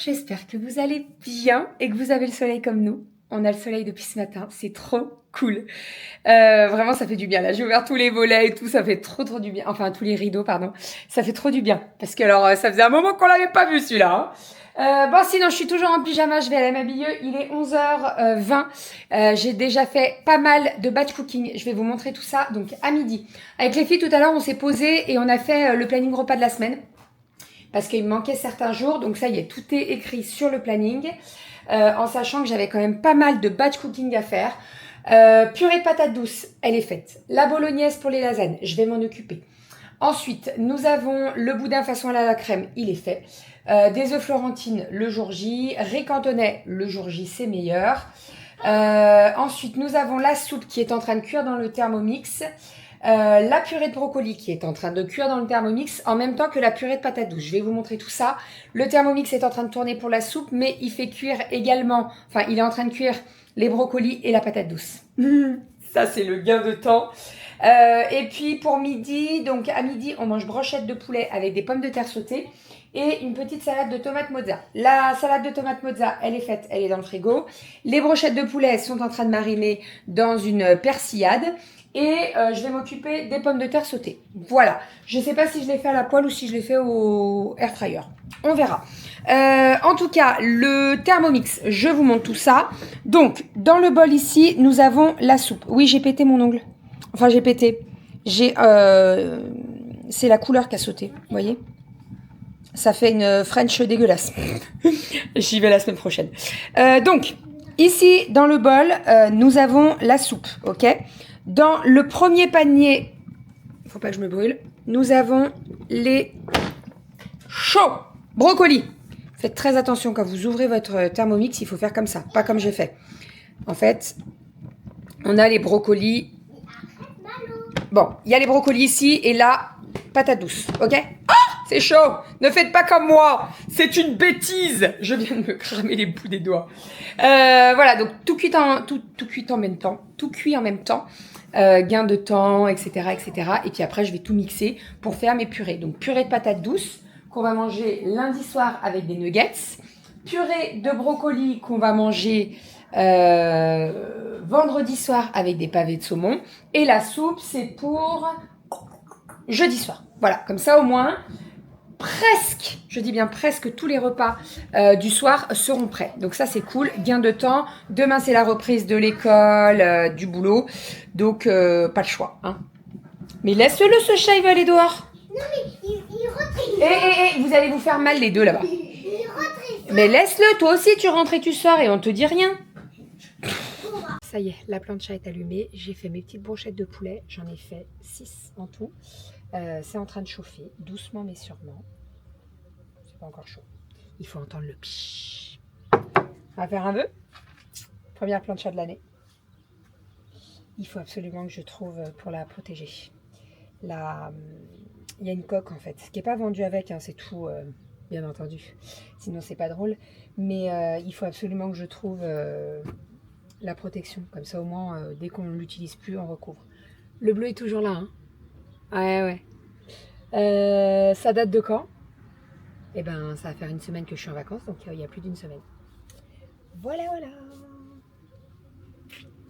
j'espère que vous allez bien et que vous avez le soleil comme nous. On a le soleil depuis ce matin, c'est trop cool. Vraiment, ça fait du bien. Là, j'ai ouvert tous les volets et tout, ça fait trop du bien. Enfin, tous les rideaux, pardon. Ça fait trop du bien. Parce que alors, ça faisait un moment qu'on l'avait pas vu celui-là. Bon, sinon, je suis toujours en pyjama, je vais aller m'habiller. Il est 11h20. J'ai déjà fait pas mal de batch cooking. Je vais vous montrer tout ça, donc à midi. Avec les filles, tout à l'heure, on s'est posé et on a fait le planning repas de la semaine. Parce qu'il me manquait certains jours, donc ça y est, tout est écrit sur le planning. En sachant que j'avais quand même pas mal de batch cooking à faire. Purée de patates douces, elle est faite. La bolognaise pour les lasagnes, je vais m'en occuper. Ensuite, nous avons le boudin façon à la crème, il est fait. Des œufs florentines le jour J. Riz cantonais le jour J, c'est meilleur. Ensuite, nous avons la soupe qui est en train de cuire dans le Thermomix. La purée de brocoli qui est en train de cuire dans le Thermomix en même temps que la purée de patates douces. Je vais vous montrer tout ça. Le Thermomix est en train de tourner pour la soupe, mais il fait cuire également, enfin il est en train de cuire les brocolis et la patate douce. Ça c'est le gain de temps. Et puis pour midi, donc à midi on mange brochette de poulet avec des pommes de terre sautées et une petite salade de tomates mozza. La salade de tomates mozza, elle est faite, elle est dans le frigo. Les brochettes de poulet sont en train de mariner dans une persillade. Et je vais m'occuper des pommes de terre sautées. Voilà. Je ne sais pas si je les fais à la poêle ou si je les fais au air fryer. On verra. En tout cas, le Thermomix, je vous montre tout ça. Donc, dans le bol ici, nous avons la soupe. Oui, j'ai pété mon ongle. Enfin, j'ai pété. C'est la couleur qui a sauté. Vous voyez ? Ça fait une French dégueulasse. J'y vais la semaine prochaine. Donc, ici, dans le bol, nous avons la soupe. Ok ? Dans le premier panier, il ne faut pas que je me brûle, nous avons les chauds brocolis. Faites très attention quand vous ouvrez votre Thermomix, il faut faire comme ça, pas comme j'ai fait. En fait, on a les brocolis. Bon, il y a les brocolis ici et là, patate douce, ok ? Ah, c'est chaud. Ne faites pas comme moi. C'est une bêtise. Je viens de me cramer les bouts des doigts. Voilà, donc tout cuit en même temps. Tout cuit en même temps. Gain de temps, etc., etc. Et puis après, je vais tout mixer pour faire mes purées. Donc, purée de patates douces qu'on va manger lundi soir avec des nuggets. Purée de brocoli qu'on va manger vendredi soir avec des pavés de saumon. Et la soupe, c'est pour jeudi soir. Voilà, comme ça au moins, presque, je dis bien presque tous les repas du soir seront prêts. Donc ça c'est cool, gain de temps. Demain c'est la reprise de l'école, du boulot. Donc pas le choix. Hein. Mais laisse-le ce chat, il veut aller dehors. Non mais il rentre. Vous allez vous faire mal les deux là-bas. Mais laisse-le, toi aussi tu rentres et tu sors et on te dit rien. Ça y est, la plancha est allumée. J'ai fait mes petites brochettes de poulet. J'en ai fait 6 en tout. C'est en train de chauffer, doucement mais sûrement. C'est pas encore chaud. Il faut entendre le pshhh. On va faire un vœu. Première plancha de l'année. Il faut absolument que je trouve pour la protéger. Il y a une coque en fait, qui n'est pas vendue avec, hein, c'est tout, bien entendu. Sinon c'est pas drôle. Mais il faut absolument que je trouve la protection. Comme ça au moins, dès qu'on ne l'utilise plus, on recouvre. Le bleu est toujours là. Hein. Ouais. Ça date de quand? Eh ben, ça va faire une semaine que je suis en vacances, donc il y a plus d'une semaine. Voilà.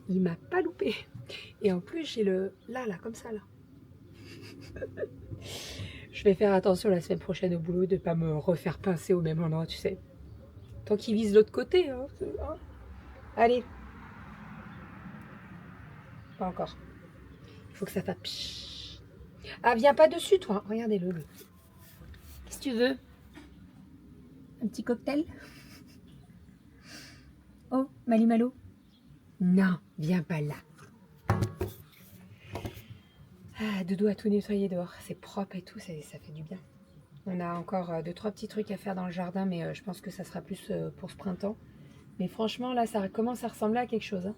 Il m'a pas loupé. Et en plus, j'ai le... Là, comme ça, là. Je vais faire attention la semaine prochaine au boulot de ne pas me refaire pincer au même endroit, tu sais. Tant qu'il vise l'autre côté. Hein. Allez. Pas encore. Il faut que ça fasse... Ah, viens pas dessus, toi. Regardez-le. Qu'est-ce que tu veux? Un petit cocktail? Oh, Malo. Non, viens pas là. Ah, Doudou a tout nettoyé dehors. C'est propre et tout, ça fait du bien. On a encore 2-3 petits trucs à faire dans le jardin, mais je pense que ça sera plus pour ce printemps. Mais franchement, là, ça commence à ressembler à quelque chose. Hein.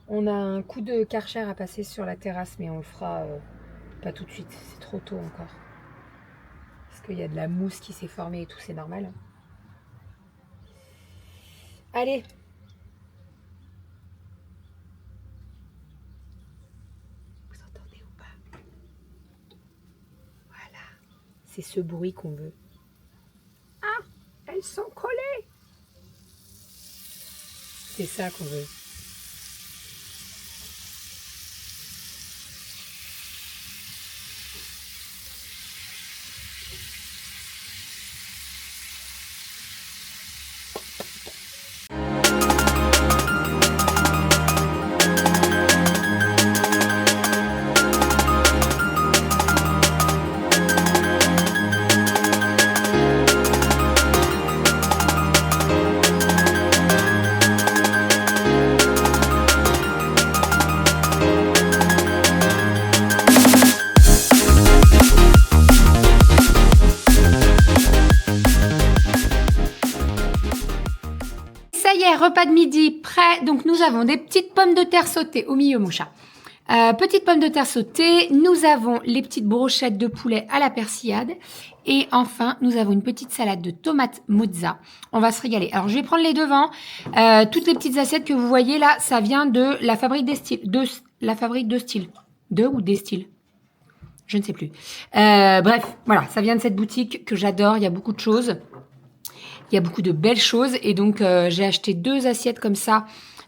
On a un coup de Karcher à passer sur la terrasse, mais on le fera pas tout de suite. C'est trop tôt encore. Parce qu'il y a de la mousse qui s'est formée et tout, c'est normal. Hein. Allez. Vous entendez ou pas? Voilà. C'est ce bruit qu'on veut. Ah, elles sont collées. C'est ça qu'on veut. Ça y est, repas de midi prêt. Donc nous avons des petites pommes de terre sautées au milieu, mon chat. Petites pommes de terre sautées. Nous avons les petites brochettes de poulet à la persillade. Et enfin, nous avons une petite salade de tomates mozza. On va se régaler. Alors, je vais prendre les devants. Toutes les petites assiettes que vous voyez là, ça vient de la fabrique des styles. De la fabrique de style. De ou des styles. Je ne sais plus. Bref, voilà, ça vient de cette boutique que j'adore. Il y a beaucoup de choses. Il y a beaucoup de belles choses. Et donc, j'ai acheté 2 assiettes comme ça.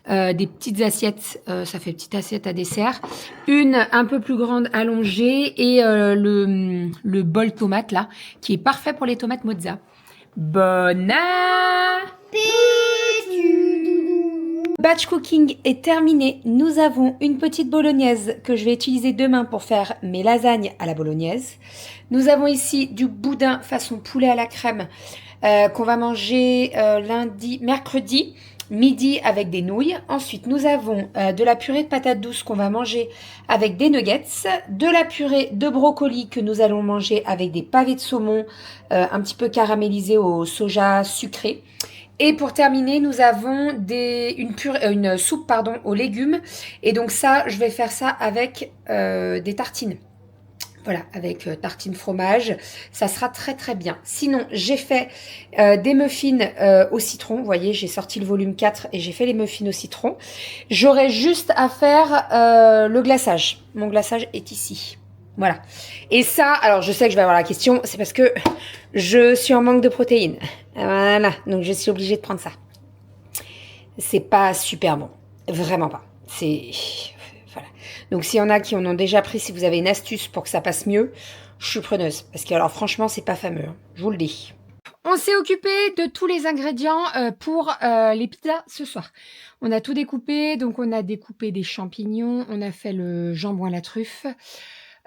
Des petites assiettes, ça fait petite assiette à dessert. Une un peu plus grande allongée et le bol tomate là, qui est parfait pour les tomates mozza. Bon appétit! Batch cooking est terminé. Nous avons une petite bolognaise que je vais utiliser demain pour faire mes lasagnes à la bolognaise. Nous avons ici du boudin façon poulet à la crème qu'on va manger mercredi. Midi avec des nouilles. Ensuite, nous avons de la purée de patates douces qu'on va manger avec des nuggets, de la purée de brocoli que nous allons manger avec des pavés de saumon un petit peu caramélisés au soja sucré. Et pour terminer, nous avons une soupe aux légumes. Et donc ça, je vais faire ça avec des tartines. Voilà, avec tartine fromage, ça sera très très bien. Sinon, j'ai fait des muffins au citron. Vous voyez, j'ai sorti le volume 4 et j'ai fait les muffins au citron. J'aurai juste à faire le glaçage. Mon glaçage est ici. Voilà. Et ça, alors je sais que je vais avoir la question, c'est parce que je suis en manque de protéines. Voilà, donc je suis obligée de prendre ça. C'est pas super bon. Vraiment pas. C'est... Voilà. Donc s'il y en a qui en ont déjà pris, si vous avez une astuce pour que ça passe mieux, je suis preneuse. Parce que alors franchement, c'est pas fameux. Hein. Je vous le dis. On s'est occupé de tous les ingrédients pour les pizzas ce soir. On a tout découpé. Donc on a découpé des champignons. On a fait le jambon à la truffe.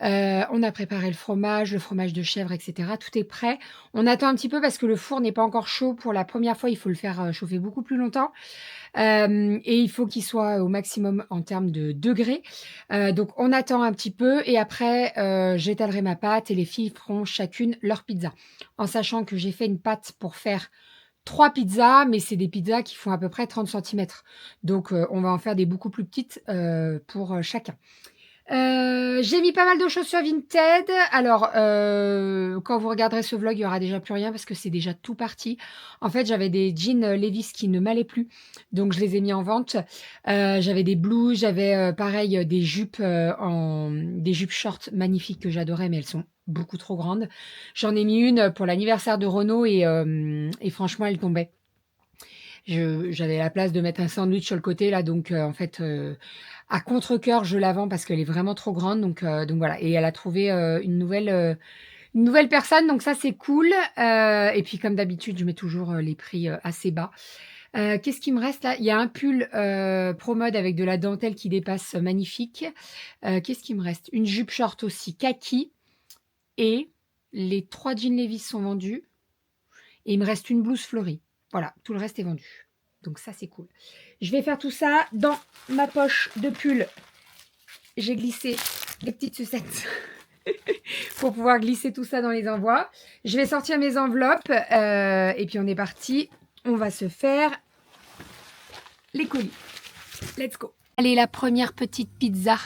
On a préparé le fromage de chèvre, etc. Tout est prêt. On attend un petit peu parce que le four n'est pas encore chaud. Pour la première fois, il faut le faire chauffer beaucoup plus longtemps. Et il faut qu'il soit au maximum en termes de degrés. Donc, on attend un petit peu et après, j'étalerai ma pâte et les filles feront chacune leur pizza. En sachant que j'ai fait une pâte pour faire 3 pizzas, mais c'est des pizzas qui font à peu près 30 cm. Donc, on va en faire des beaucoup plus petites pour chacun. J'ai mis pas mal de choses sur Vinted. Alors, quand vous regarderez ce vlog, il n'y aura déjà plus rien parce que c'est déjà tout parti. En fait, j'avais des jeans Levi's qui ne m'allaient plus. Donc, je les ai mis en vente. J'avais des blouses, j'avais pareil des jupes shorts magnifiques que j'adorais, mais elles sont beaucoup trop grandes. J'en ai mis une pour l'anniversaire de Renaud et franchement, elle tombait. J'avais la place de mettre un sandwich sur le côté là, donc en fait à contre-cœur je la vends parce qu'elle est vraiment trop grande, donc voilà. Et elle a trouvé une nouvelle personne, donc ça c'est cool. Et puis comme d'habitude je mets toujours les prix assez bas. Qu'est-ce qui me reste là? Il y a un pull Pro Mode avec de la dentelle qui dépasse, magnifique. Qu'est-ce qui me reste? Une jupe short aussi kaki et les 3 jeans Levi's sont vendus et il me reste une blouse fleurie. Voilà, tout le reste est vendu. Donc ça, c'est cool. Je vais faire tout ça dans ma poche de pull. J'ai glissé des petites sucettes pour pouvoir glisser tout ça dans les envois. Je vais sortir mes enveloppes et puis on est parti. On va se faire les colis. Let's go. Allez, la première petite pizza.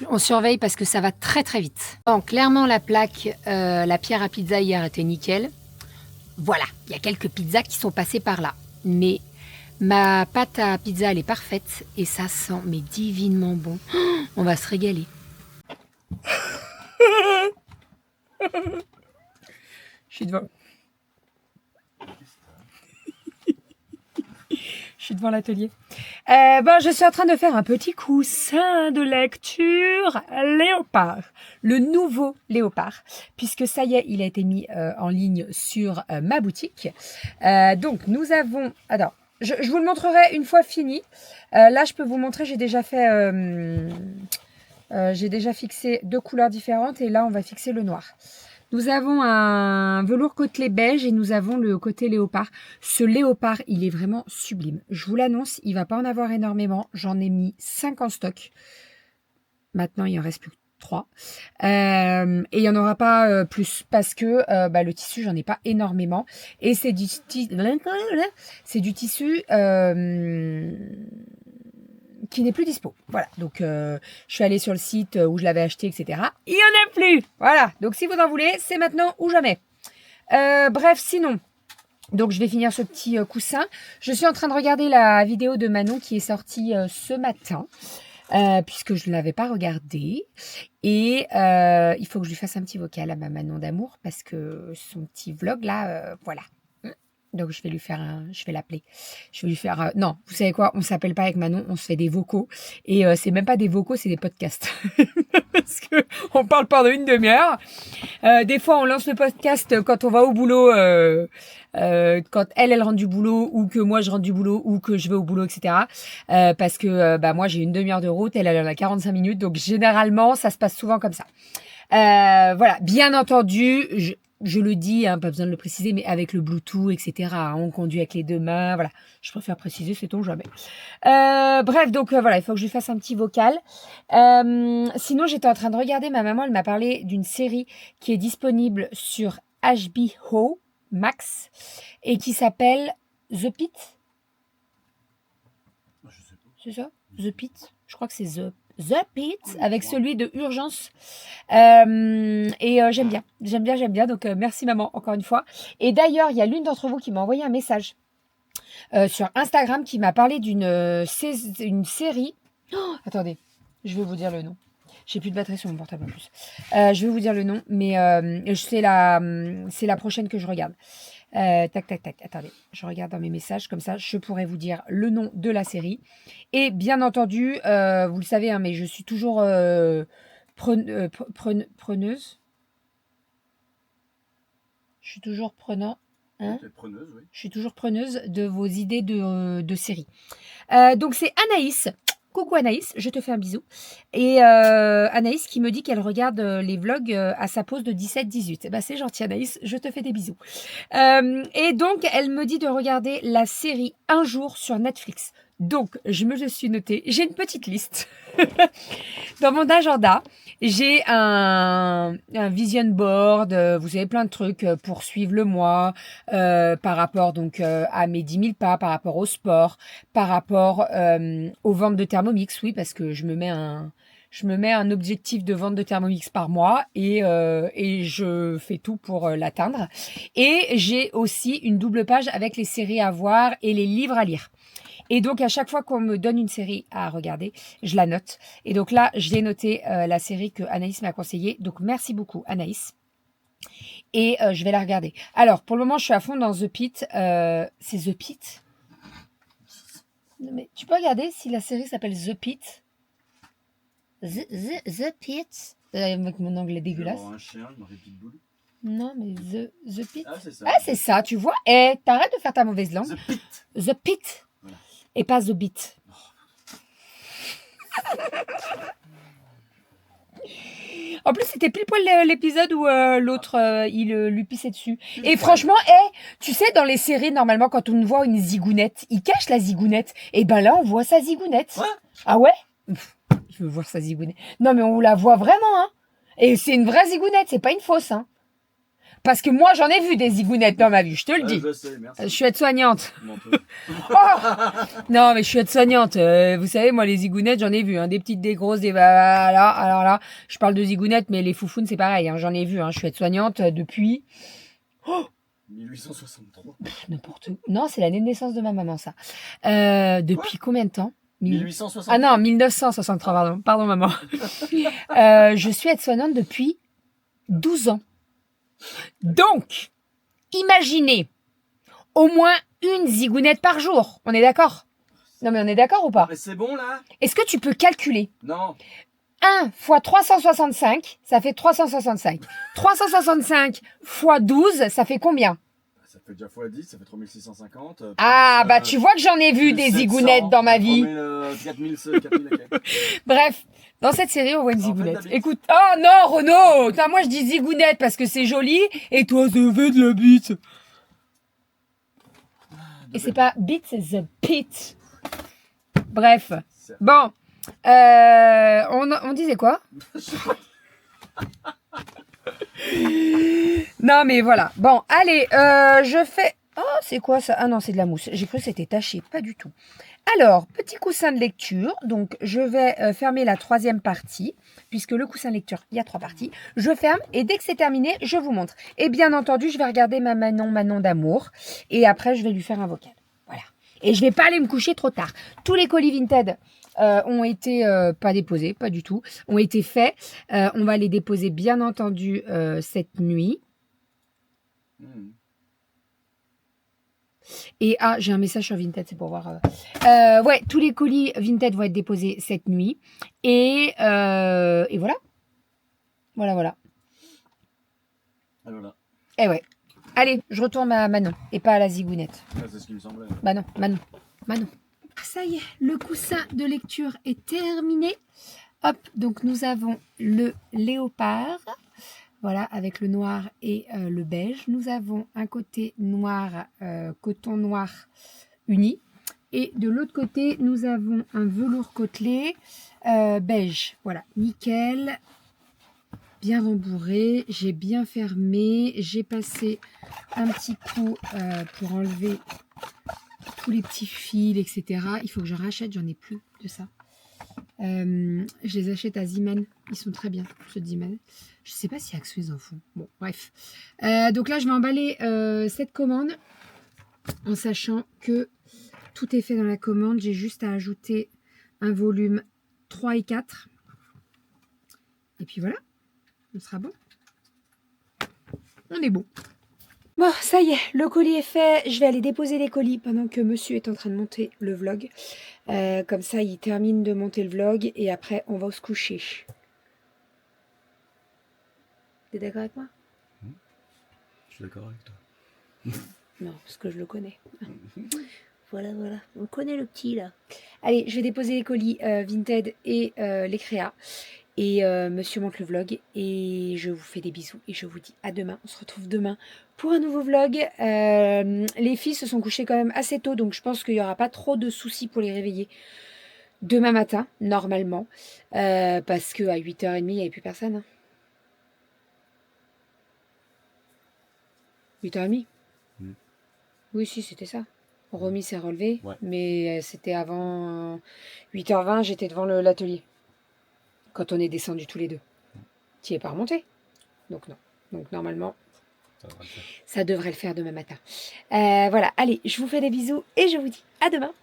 On surveille parce que ça va très très vite. Donc clairement la plaque, la pierre à pizza hier était nickel. Voilà, il y a quelques pizzas qui sont passées par là. Mais ma pâte à pizza, elle est parfaite. Et ça sent mais divinement bon. Oh, on va se régaler. Je suis devant. Je suis devant l'atelier. Je suis en train de faire un petit coussin de lecture Léopard, le nouveau Léopard, puisque ça y est, il a été mis en ligne sur ma boutique. Donc, nous avons... Alors, je vous le montrerai une fois fini. Là, je peux vous montrer, j'ai déjà fixé 2 couleurs différentes et là, on va fixer le noir. Nous avons un velours côtelé beige et nous avons le côté léopard. Ce léopard, il est vraiment sublime. Je vous l'annonce, il ne va pas en avoir énormément. J'en ai mis 5 en stock. Maintenant, il en reste plus que 3. Et il n'y en aura pas plus parce que le tissu, j'en ai pas énormément. Et c'est du tissu qui n'est plus dispo. Voilà, donc je suis allée sur le site où je l'avais acheté, etc. Il n'y en a plus. Voilà, donc si vous en voulez, c'est maintenant ou jamais. Bref, sinon, donc je vais finir ce petit coussin. Je suis en train de regarder la vidéo de Manon qui est sortie ce matin, puisque je ne l'avais pas regardée. Et il faut que je lui fasse un petit vocal à ma Manon d'amour, parce que son petit vlog là, voilà. Donc, je vais l'appeler. Je vais lui faire... non, vous savez quoi? On s'appelle pas avec Manon, on se fait des vocaux. Et c'est même pas des vocaux, c'est des podcasts. Parce que on parle pendant une demi-heure. Des fois, on lance le podcast quand on va au boulot, quand elle rentre du boulot, ou que moi, je rentre du boulot, ou que je vais au boulot, etc. Parce que moi, j'ai une demi-heure de route, elle en a 45 minutes. Donc, généralement, ça se passe souvent comme ça. Voilà, bien entendu... Je le dis, hein, pas besoin de le préciser, mais avec le Bluetooth, etc. On conduit avec les 2 mains, voilà. Je préfère préciser, sait-on jamais. Bref, donc voilà, il faut que je lui fasse un petit vocal. Sinon, j'étais en train de regarder, ma maman, elle m'a parlé d'une série qui est disponible sur HBO Max et qui s'appelle The Pit. Je sais pas. C'est ça? The Pit? Je crois que c'est The Pit, avec celui de Urgence. J'aime bien. Donc, merci maman, encore une fois. Et d'ailleurs, il y a l'une d'entre vous qui m'a envoyé un message sur Instagram qui m'a parlé d'une série. Oh, attendez, je vais vous dire le nom. J'ai plus de batterie sur mon portable en plus. Je vais vous dire le nom, mais c'est la prochaine que je regarde. Tac. Attendez, je regarde dans mes messages, comme ça, je pourrais vous dire le nom de la série. Et bien entendu, vous le savez, hein, mais je suis toujours preneuse. Je suis toujours prenant. Hein, preneuse, oui. je suis toujours preneuse de vos idées de série. Donc, c'est Anaïs. Coucou Anaïs, je te fais un bisou. Et Anaïs qui me dit qu'elle regarde les vlogs à sa pause de 17-18. Ben, c'est gentil Anaïs, je te fais des bisous. Et donc, elle me dit de regarder la série Un jour sur Netflix. Donc, je me le suis noté. J'ai une petite liste. Dans mon agenda, j'ai un vision board, vous savez, plein de trucs pour suivre le mois, par rapport donc à mes 10 000 pas, par rapport au sport, par rapport aux ventes de Thermomix, oui, parce que je me mets un objectif de vente de Thermomix par mois et je fais tout pour l'atteindre. Et j'ai aussi une double page avec les séries à voir et les livres à lire. Et donc, à chaque fois qu'on me donne une série à regarder, je la note. Et donc là, j'ai noté la série que Anaïs m'a conseillée. Donc, merci beaucoup, Anaïs. Et je vais la regarder. Alors, pour le moment, je suis à fond dans The Pit. C'est The Pit? Non, mais tu peux regarder si la série s'appelle The Pit? The Pit? Avec mon anglais dégueulasse. Un chien, une pitbull. Non, mais The Pit. Ah, c'est ça. Ah, c'est ça, tu vois. Et t'arrêtes de faire ta mauvaise langue. The Pit. The Pit. Voilà. Et pas The Beat. En plus, c'était pile poil l'épisode où l'autre, il lui pissait dessus. Et franchement, tu sais, dans les séries, normalement, quand on voit une zigounette, il cache la zigounette. Et ben là, on voit sa zigounette. Ouais. Ah ouais? Je veux voir sa zigounette. Non, mais on la voit vraiment, hein. Et c'est une vraie zigounette, c'est pas une fausse, hein. Parce que moi, j'en ai vu des zigounettes dans ma vie, je te le dis. Je sais, merci. Je suis aide-soignante. Oh non, mais je suis aide-soignante. Vous savez, moi, les zigounettes, j'en ai vu. Hein, des petites, des grosses, des... Voilà. Alors là, je parle de zigounettes, mais les foufounes, c'est pareil. Hein, j'en ai vu. Hein, je suis aide-soignante depuis... 1863. N'importe où. Non, c'est l'année de naissance de ma maman, ça. Depuis combien de temps? 1863. Ah non, 1963, pardon maman. Je suis aide-soignante depuis 12 ans. Donc, imaginez au moins une zigounette par jour. On est d'accord? Non, mais on est d'accord ou pas? Mais c'est bon là? Est-ce que tu peux calculer? Non. 1 fois 365, ça fait 365. 365 fois 12, ça fait combien? Ça fait déjà fois 10, ça fait 3650. Ah, bah tu vois que j'en ai vu des zigounettes dans ma vie. 4000 et quelques. Bref, dans cette série, on voit une Ça en fait de la zigounette. bite. Écoute, oh non, Renaud! Putain, moi je dis zigounette parce que c'est joli, et toi, ça fait de la bite. Et c'est pas bite, c'est the pit. Bref, bon, on disait quoi? Non, mais voilà. Bon, allez, je fais... Oh, c'est quoi ça? Ah non, c'est de la mousse. J'ai cru que c'était taché. Pas du tout. Alors, petit coussin de lecture. Donc, je vais fermer la 3e partie. Puisque le coussin de lecture, il y a 3 parties. Je ferme et dès que c'est terminé, je vous montre. Et bien entendu, je vais regarder ma Manon d'amour. Et après, je vais lui faire un vocal. Voilà. Et je vais pas aller me coucher trop tard. Tous les colis Vinted ont été pas déposés, pas du tout, ont été faits. On va les déposer bien entendu cette nuit. Et ah, j'ai un message sur Vinted, c'est pour voir. Ouais, tous les colis Vinted vont être déposés cette nuit. Et voilà. Voilà. Ah, voilà. Eh ouais. Allez, je retourne à Manon et pas à la zigounette. Ah, c'est ce qui me semblait. Bah non, Manon. Ça y est, le coussin de lecture est terminé. Hop, donc nous avons le léopard, voilà, avec le noir et le beige. Nous avons un côté noir, coton noir uni. Et de l'autre côté, nous avons un velours côtelé beige. Voilà, nickel, bien rembourré. J'ai bien fermé. J'ai passé un petit coup pour enlever tous les petits fils, etc. Il faut que je rachète, j'en ai plus de ça. Je les achète à Ziman. Ils sont très bien, ceux de Ziman. Je ne sais pas si Axo ils en font. Bon, bref. Donc là, je vais emballer cette commande en sachant que tout est fait dans la commande. J'ai juste à ajouter un volume 3 et 4. Et puis voilà, on sera bon. On est bon. Bon, ça y est, le colis est fait. Je vais aller déposer les colis pendant que monsieur est en train de monter le vlog. Comme ça, il termine de monter le vlog et après, on va se coucher. T'es d'accord avec moi? Je suis d'accord avec toi. Non, parce que je le connais. Voilà. On connaît le petit, là. Allez, je vais déposer les colis Vinted et les créas. Et monsieur monte le vlog. Et je vous fais des bisous. Et je vous dis à demain. On se retrouve demain pour un nouveau vlog. Les filles se sont couchées quand même assez tôt. Donc je pense qu'il n'y aura pas trop de soucis pour les réveiller demain matin, normalement. Parce qu'à 8h30, il n'y avait plus personne. Hein. 8h30 Oui, si, c'était ça. Romy s'est relevé, Ouais. mais c'était avant 8h20, j'étais devant l'atelier. Quand on est descendus tous les deux. Tu n'y es pas remonté. Donc non. Donc normalement, Ça va le faire. ça devrait le faire demain matin. Voilà, allez, je vous fais des bisous et je vous dis à demain.